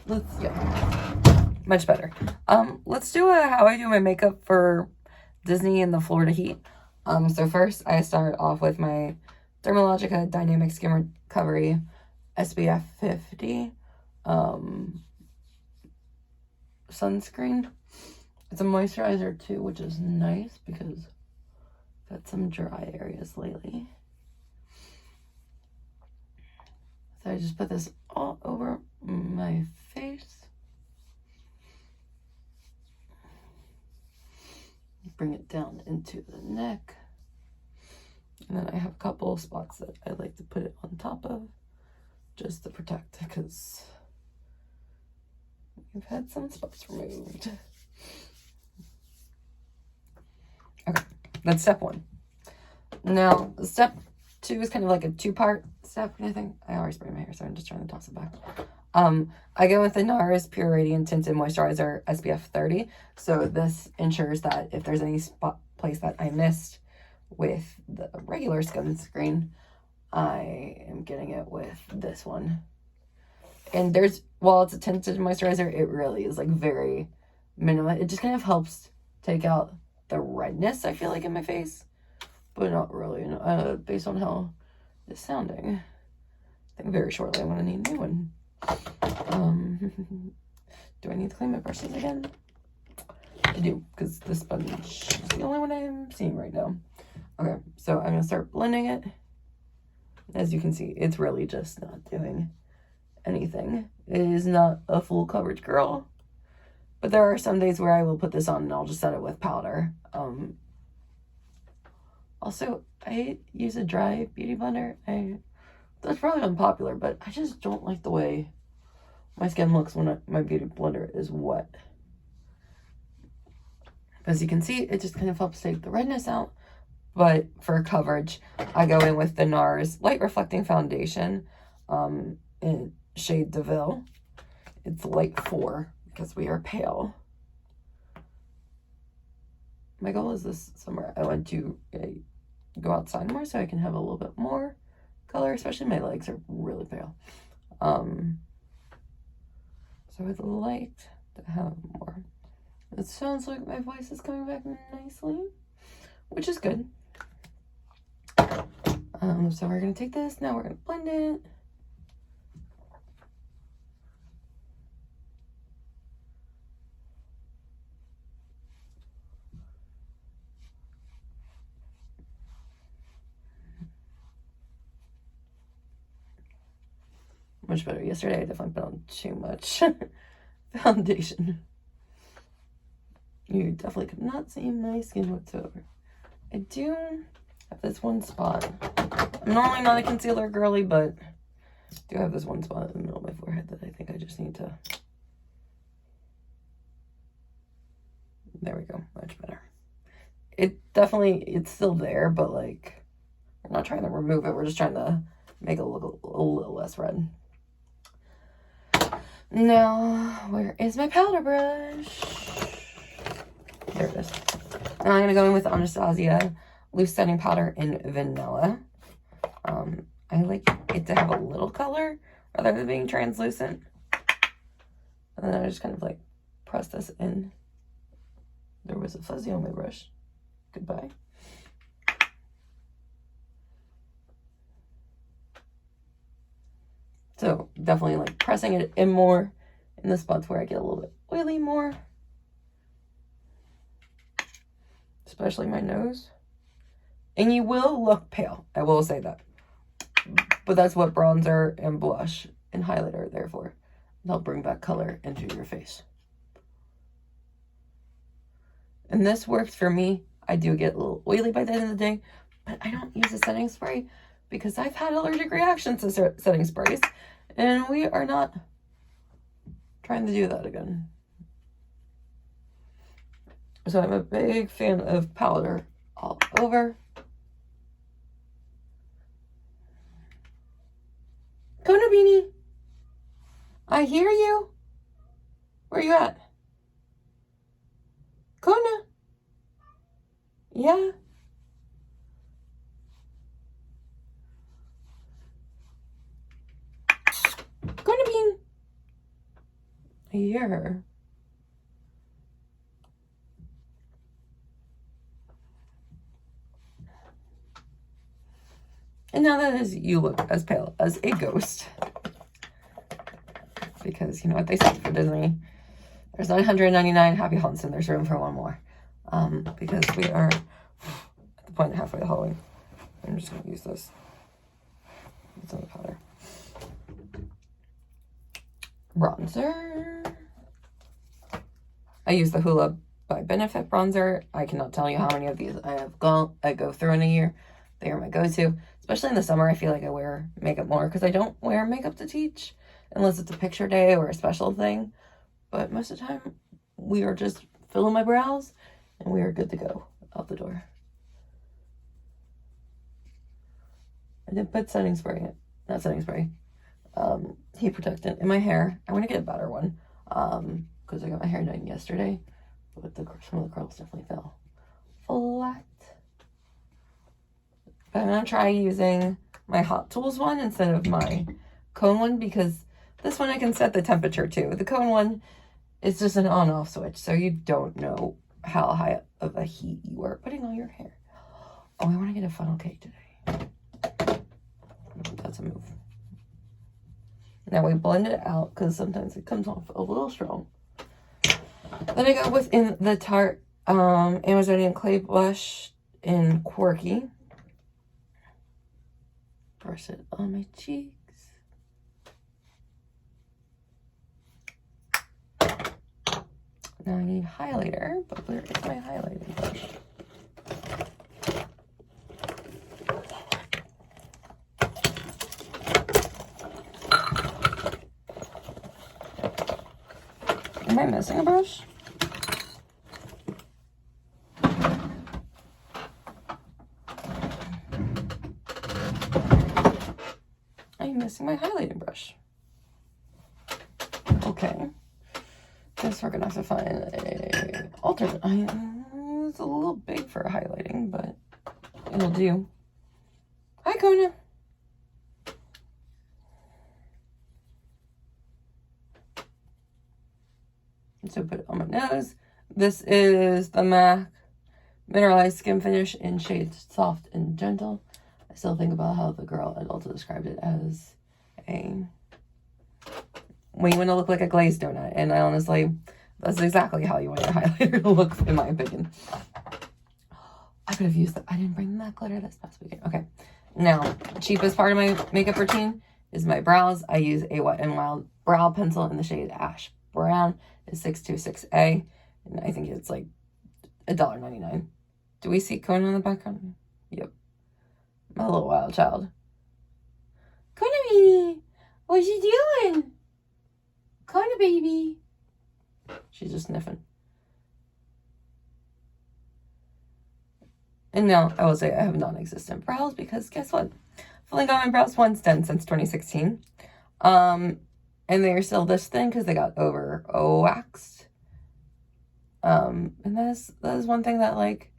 Yeah, much better. Let's do how I do my makeup for Disney in the Florida heat. So first I start off with my Dermalogica Dynamic Skin Recovery SPF 50 sunscreen. It's a moisturizer too, which is nice because I've had some dry areas lately. So I just put this all over my face. Bring it down into the neck. And then I have a couple spots that I like to put it on top of just to protect, because we've had some spots removed. Okay, that's step one. Now, step two is kind of like a two-part step, I think. I always spray my hair, so I'm just trying to toss it back. I go with the NARS Pure Radiant Tinted Moisturizer SPF 30. So this ensures that if there's any place that I missed with the regular sunscreen, I am getting it with this one. And while it's a tinted moisturizer, it really is like very minimal. It just kind of helps take out the redness, I feel like, in my face, but not really, based on how it's sounding. I think very shortly I'm going to need a new one. Do I need to clean my brushes again? I do, because this sponge is the only one I'm seeing right now. Okay, so I'm going to start blending it. As you can see, it's really just not doing anything. It is not a full coverage girl, but there are some days where I will put this on and I'll just set it with powder. Also, I use a dry beauty blender. That's probably unpopular, but I just don't like the way my skin looks when my beauty blender is wet. As you can see, it just kind of helps take the redness out. But for coverage, I go in with the NARS Light Reflecting Foundation in shade DeVille. It's light 4 because we are pale. My goal is this summer I want to go outside more so I can have a little bit more color, especially my legs are really pale. So I'd like to have more. It sounds like my voice is coming back nicely, which is good. So we're going to take this, now we're going to blend it. Much better. Yesterday I definitely put on too much foundation. You definitely could not see my skin whatsoever. I do have this one spot. I'm normally not a concealer girly, but I do have this one spot in the middle of my forehead that I think I just need to... There we go. Much better. It's still there, but like, we're not trying to remove it. We're just trying to make it look a little less red. Now, where is my powder brush? There it is. Now I'm going to go in with Anastasia Loose Setting Powder in Vanilla. I like it to have a little color rather than being translucent. And then I just kind of like press this in. There was a fuzzy on my brush. Goodbye. So definitely like pressing it in more in the spots where I get a little bit oily more. Especially my nose. And you will look pale, I will say that. But that's what bronzer and blush and highlighter are there for. They'll bring back color into your face. And this works for me. I do get a little oily by the end of the day, but I don't use a setting spray because I've had allergic reactions to setting sprays, and we are not trying to do that again. So I'm a big fan of powder all over. Kona Beanie, I hear you. Where you at? Kona? Yeah. Kona Bean. a year. And now that is, you look as pale as a ghost. Because you know what they say for Disney. There's 999 happy haunts and there's room for one more. Because we are at the point halfway to Halloween. I'm just going to use this. It's on the powder. Bronzer. I use the Hoola by Benefit bronzer. I cannot tell you how many of these I go through in a year. They are my go-to. Especially in the summer, I feel like I wear makeup more because I don't wear makeup to teach unless it's a picture day or a special thing. But most of the time, we are just filling my brows and we are good to go out the door. I did put setting spray, not setting spray, heat protectant in my hair. I want to get a better one because I got my hair done yesterday, but some of the curls definitely fell flat. But I'm going to try using my Hot Tools one instead of my cone one because this one I can set the temperature to. The cone one is just an on-off switch, so you don't know how high of a heat you are putting on your hair. Oh, I want to get a funnel cake today. That's a move. Now we blend it out because sometimes it comes off a little strong. Then I go within the Tarte Amazonian Clay Blush in Quirky. Brush it on my cheeks. Now I need highlighter, but where is my highlighting brush? Am I missing a brush? I'm missing my highlighting brush. Okay. Guess we're gonna have to find a alternate. It's a little big for highlighting, but it'll do. Hi, Kona. So put it on my nose. This is the MAC Mineralized Skin Finish in shades Soft and Gentle. I still think about how the girl at Ulta described it as when you want to look like a glazed donut. And I honestly, that's exactly how you want your highlighter to look, in my opinion. I could have used that. I didn't bring that glitter this past weekend. Okay. Now, cheapest part of my makeup routine is my brows. I use a Wet n Wild brow pencil in the shade Ash Brown. It's 626A. And I think it's like $1.99. Do we see Kona in the background? Yep. My little wild child. Kona baby, what you doing? Kona baby. She's just sniffing. And now I will say I have non-existent brows because guess what? I've only got my brows once done since 2016. And they are still this thin because they got over waxed. And that is one thing that, like,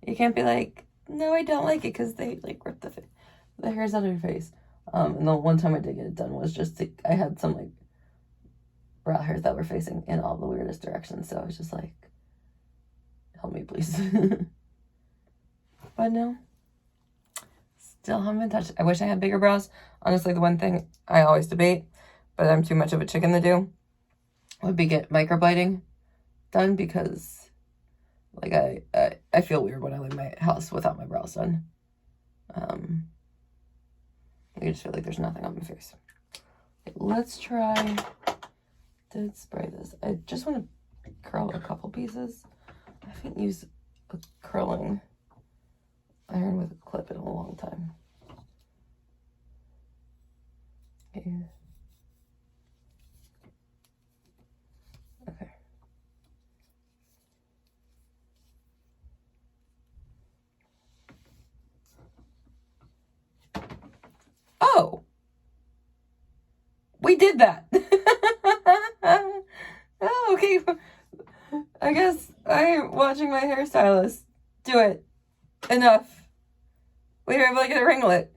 you can't be like, no, I don't like it because they like rip the hairs out of your face. And the one time I did get it done was just I had some like brow hairs that were facing in all the weirdest directions. So I was just like, help me, please. But no, still haven't been touched. I wish I had bigger brows. Honestly, the one thing I always debate, but I'm too much of a chicken to do, would be get microblading done because, like, I feel weird when I leave my house without my brows done. I just feel like there's nothing on my face. Okay, let's try to spray this. I just want to curl a couple pieces. I haven't used a curling iron with a clip in a long time. Okay. Okay. Oh, we did that. Oh, okay. I guess I'm watching my hairstylist do it. Enough. We were able to get a ringlet.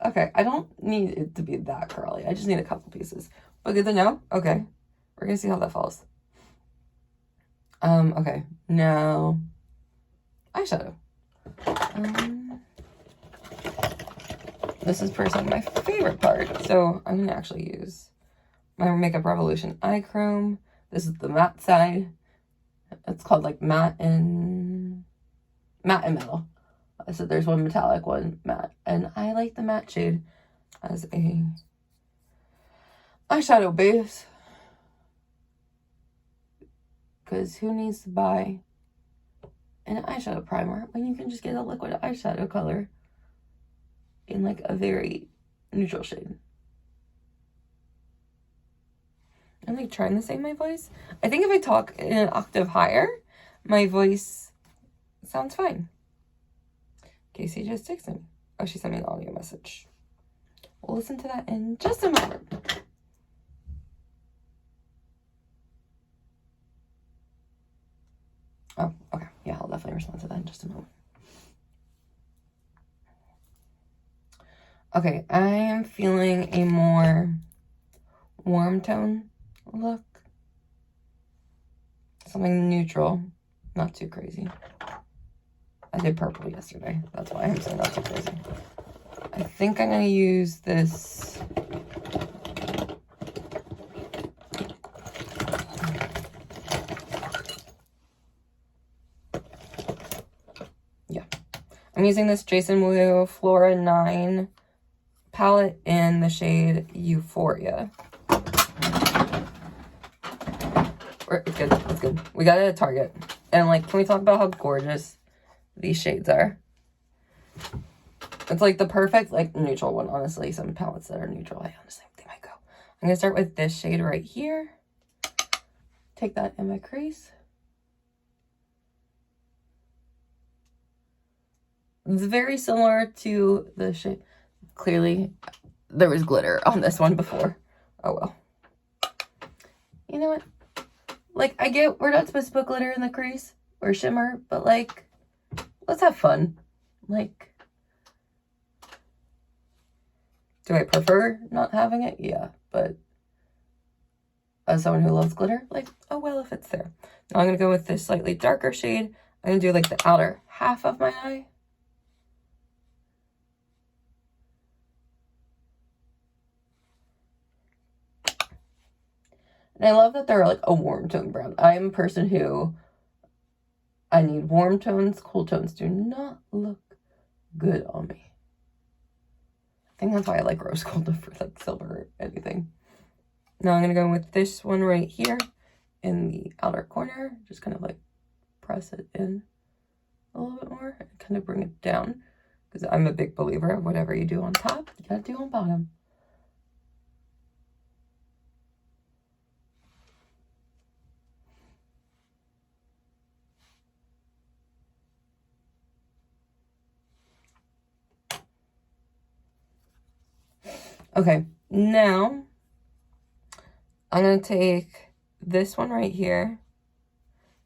Okay, I don't need it to be that curly. I just need a couple pieces. But good to know. Okay. We're gonna see how that falls. Okay, now eyeshadow. This is personally my favorite part, so I'm gonna actually use my Makeup Revolution Eye Chrome. This is the matte side. It's called like matte and metal. So there's one metallic, one matte, and I like the matte shade as a eyeshadow base, because who needs to buy an eyeshadow primer when you can just get a liquid eyeshadow color in like a very neutral shade. I'm like trying to save my voice. I think if I talk in an octave higher, my voice sounds fine. Casey just texted me. Oh, she sent me an audio message. We'll listen to that in just a moment. Oh, okay. Yeah, I'll definitely respond to that in just a moment. Okay, I am feeling a more warm tone look. Something neutral, not too crazy. I did purple yesterday. That's why I'm saying not too crazy. I think I'm going to use this. Yeah. I'm using this Jason Wu Flora 9 palette in the shade Euphoria. It's good. It's good. We got it at Target. And, like, can we talk about how gorgeous these shades are? It's, like, the perfect, like, neutral one, honestly. Some palettes that are neutral, I honestly think might go. I'm going to start with this shade right here. Take that in my crease. It's very similar to the shade. Clearly, there was glitter on this one before. Oh, well. You know what? Like, I get we're not supposed to put glitter in the crease or shimmer, but, like, let's have fun. Like, do I prefer not having it? Yeah, but as someone who loves glitter, like, oh, well, if it's there. Now I'm going to go with this slightly darker shade. I'm going to do, like, the outer half of my eye. And I love that they're like a warm tone brown. I am a person who, I need warm tones. Cool tones do not look good on me. I think that's why I like rose gold over like silver or anything. Now I'm going to go with this one right here in the outer corner. Just kind of like press it in a little bit more and kind of bring it down. Because I'm a big believer of whatever you do on top, you got to do on bottom. Okay, now I'm going to take this one right here,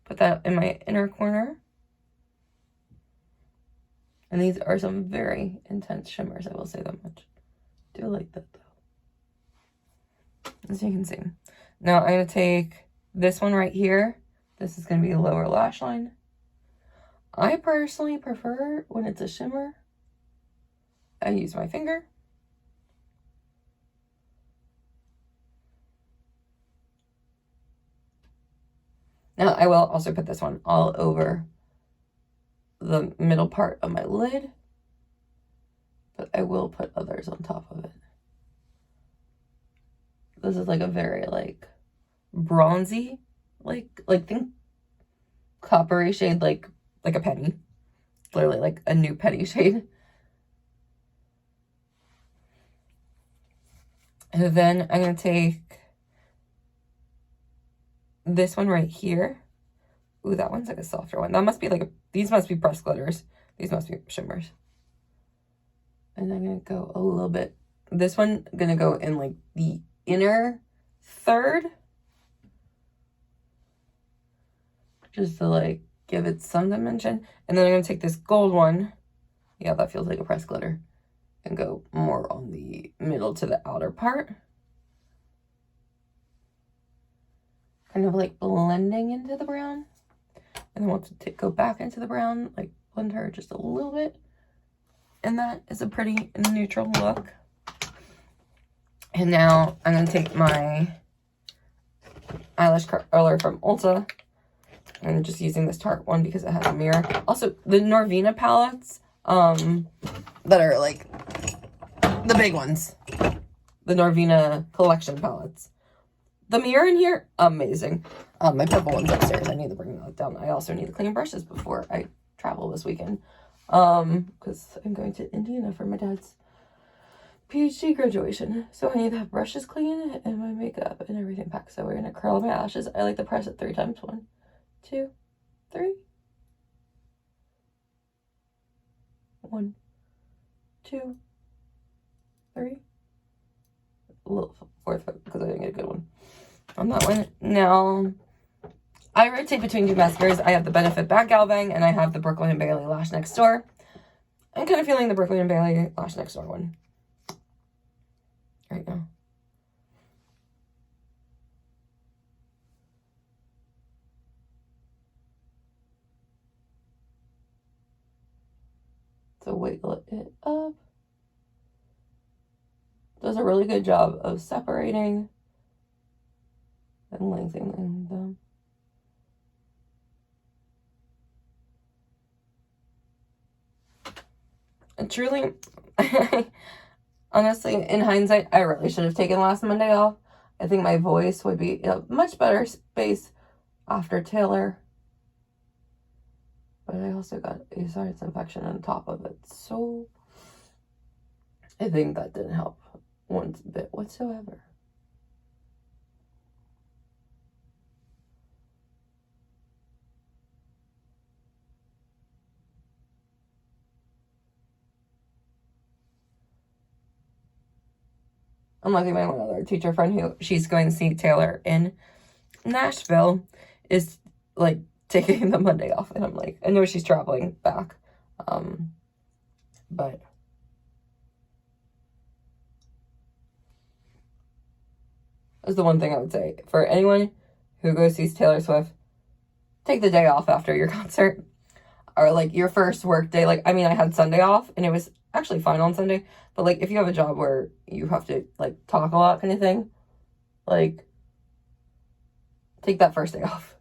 put that in my inner corner. And these are some very intense shimmers, I will say that much. I do like that though. As you can see. Now I'm going to take this one right here. This is going to be a lower lash line. I personally prefer when it's a shimmer, I use my finger. Now I will also put this one all over the middle part of my lid, but I will put others on top of it. This is like a very like bronzy, like think coppery shade, like a penny. Literally like a new penny shade. And then I'm going to take this one right here. Ooh, that one's like a softer one. That must be like these must be pressed glitters. These must be shimmers. And I'm going to go a little bit. This one, I'm going to go in like the inner third. Just to like give it some dimension. And then I'm going to take this gold one. Yeah, that feels like a pressed glitter. And go more on the middle to the outer part. kind of like blending into the brown. And then once it go back into the brown, like blend her just a little bit. And that is a pretty neutral look. And now I'm going to take my eyelash curler from Ulta. I'm just using this Tarte one because it has a mirror. Also, the Norvina palettes, that are like the big ones. The Norvina collection palettes. The mirror in here, amazing. My purple one's upstairs. I need to bring that down. I also need to clean brushes before I travel this weekend. Because I'm going to Indiana for my dad's PhD graduation. So I need to have brushes clean and my makeup and everything packed. So we're going to curl my lashes. I like to press it 3 times. 1, 2, 3. 1, 2, 3. A little fourth because I didn't get a good one on that one. Now, I rotate between 2 mascaras. I have the Benefit Bat Gal Bang and I have the Brooklyn & Bailey Lash Next Door. I'm kind of feeling the Brooklyn & Bailey Lash Next Door one right now. So wiggle it up. Does a really good job of separating and lengthening them. And truly, honestly, in hindsight, I really should have taken last Monday off. I think my voice would be in a much better space after Taylor. But I also got a sinus infection on top of it. So I think that didn't help one bit whatsoever. I'm lucky my one other teacher friend who she's going to see Taylor in Nashville is like taking the Monday off. And I'm like, I know she's traveling back. But that's the one thing I would say. For anyone who goes sees Taylor Swift, take the day off after your concert. Or like your first work day. Like, I mean, I had Sunday off and it was actually fine on Sunday. But like if you have a job where you have to like talk a lot kind of thing, like take that first day off.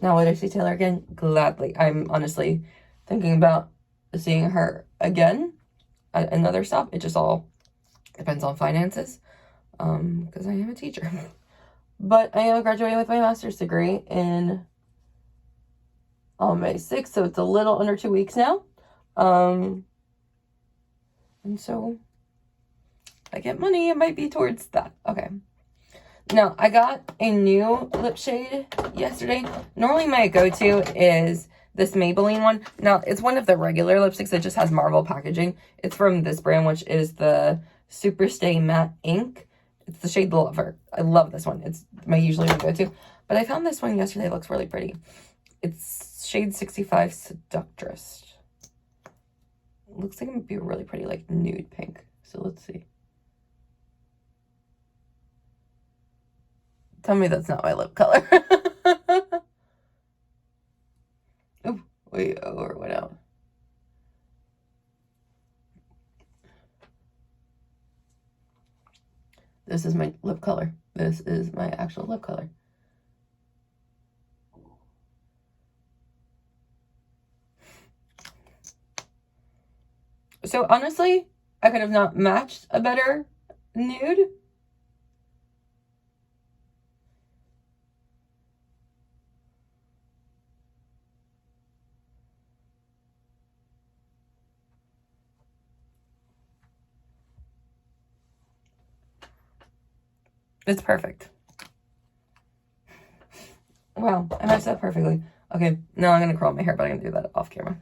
Now would I see Taylor again? Gladly. I'm honestly thinking about seeing her again at another stop. It just all depends on finances. Because I am a teacher. But I am graduating with my master's degree on May 6th, so it's a little under 2 weeks now. And so I get money, it might be towards that. Okay. Now, I got a new lip shade yesterday. Normally my go-to is this Maybelline one. Now, it's one of the regular lipsticks that just has Marvel packaging. It's from this brand, which is the Superstay Matte Ink. It's the shade Lover. I love this one. It's my usually my go-to. But I found this one yesterday. It looks really pretty. It's shade 65 Seductress. It looks like it would be really pretty, like nude pink. So let's see. Tell me that's not my lip color. Oh, wait, it went out. This is my lip color. This is my actual lip color. So honestly, I could have not matched a better nude. It's perfect. Wow, I matched that perfectly. Okay, now I'm going to curl my hair, but I'm going to do that off camera.